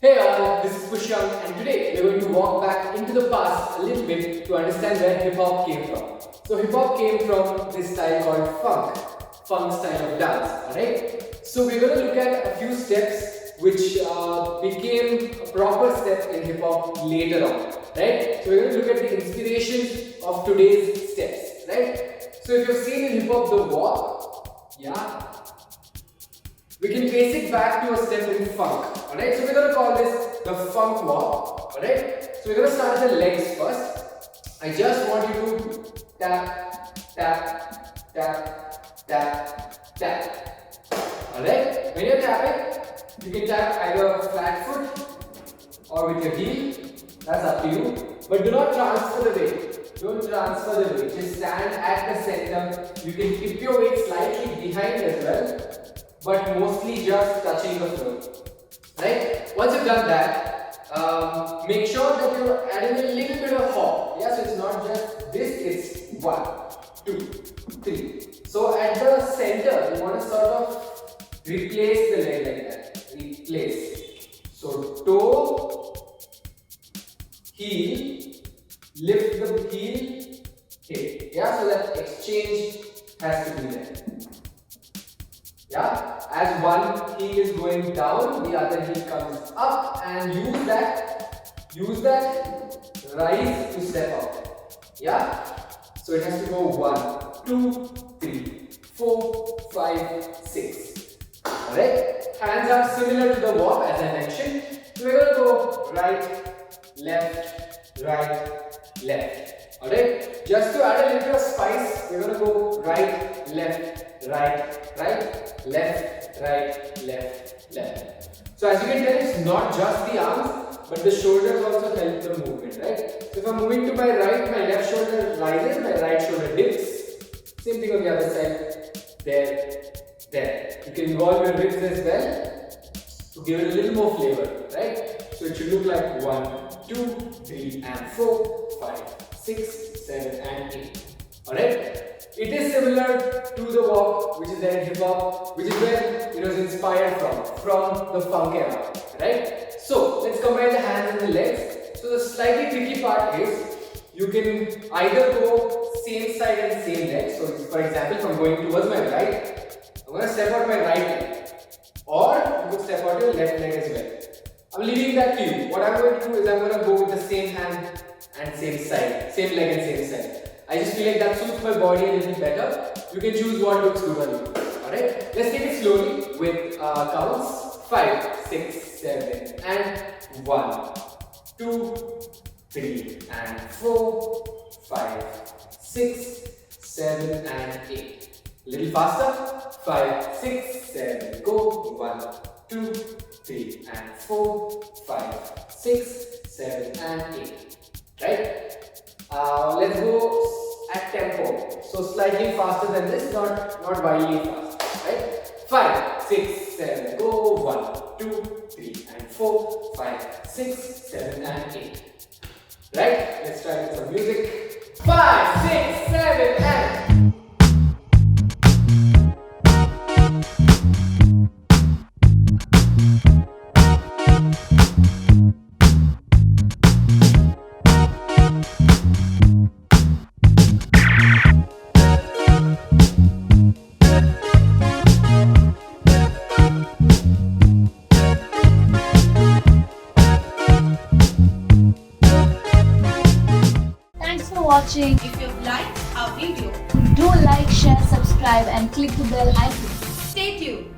Hey all, this is Pushyam and today we're going to walk back into the past a little bit to understand where hip hop came from. So hip hop came from this style called funk style of dance, alright? So we're going to look at a few steps which became a proper step in hip hop later on, right? So we're going to look at the inspiration of today's steps, right? So if you've seen in hip hop the walk, yeah, we can trace it back to a step in funk, alright? So we're going to call this the funk walk, alright? So we're going to start with the legs first. I just want you to tap, tap, tap, tap, tap, alright? When you're tapping, you can tap either flat foot or with your heel, that's up to you. But do not transfer the weight, don't transfer the weight, just stand at the center. You can tip your weight slightly behind as well, but mostly just touching the floor, right? Once you've done that, make sure that you're adding a little bit of hop. Yeah, so it's not just this, it's 1, 2, 3. So at the center, you want to sort of replace the leg like that. Replace. So toe, heel, lift the heel, hip. Yeah, so that exchange has to be there. Yeah, as one heel is going down, the other heel comes up, and use that rise to step up. Yeah, so it has to go 1, 2, 3, 4, 5, 6. Alright, hands are similar to the walk as I mentioned. So we're going to go right, left, alright, just to add a little bit of spice, we're going to go right, left, left, left. So as you can tell, it's not just the arms, but the shoulders also help the movement, right? So if I'm moving to my right, my left shoulder rises, my right shoulder dips. Same thing on the other side. There. You can involve your ribs as well to give it a little more flavor, right? So it should look like 1, 2, 3, and 4, 5, 6, 7, and 8. Alright? It is similar to the walk which is there in hip hop, which is where it was inspired from the funk era, right? So let's combine the hands and the legs. So the slightly tricky part is you can either go same side and same leg. So for example, if I'm going towards my right, I'm going to step out my right leg, or you could step out your left leg as well. I'm leaving that to you. What I'm going to do is I'm going to go with the same hand and same side, same leg and same side. I just feel like that suits my body a little better. You can choose what looks good on you. Alright, let's take it slowly with counts 5, 6, 7, and 1, 2, 3, and 4, 5, 6, 7, and 8. A little faster. 5, 6, 7, go. 1, 2, 3, and 4, 5, 6, 7, and 8. Right? Let's go at tempo. So slightly faster than this, not wildly fast. Right? 5, 6, 7, go. 1, 2, 3, and 4, 5, 6, 7, and 8. Right? Let's try with some music. 5, 6, 7, and watching. If you've liked our video, Do like, share, subscribe and click the bell icon. stay tuned.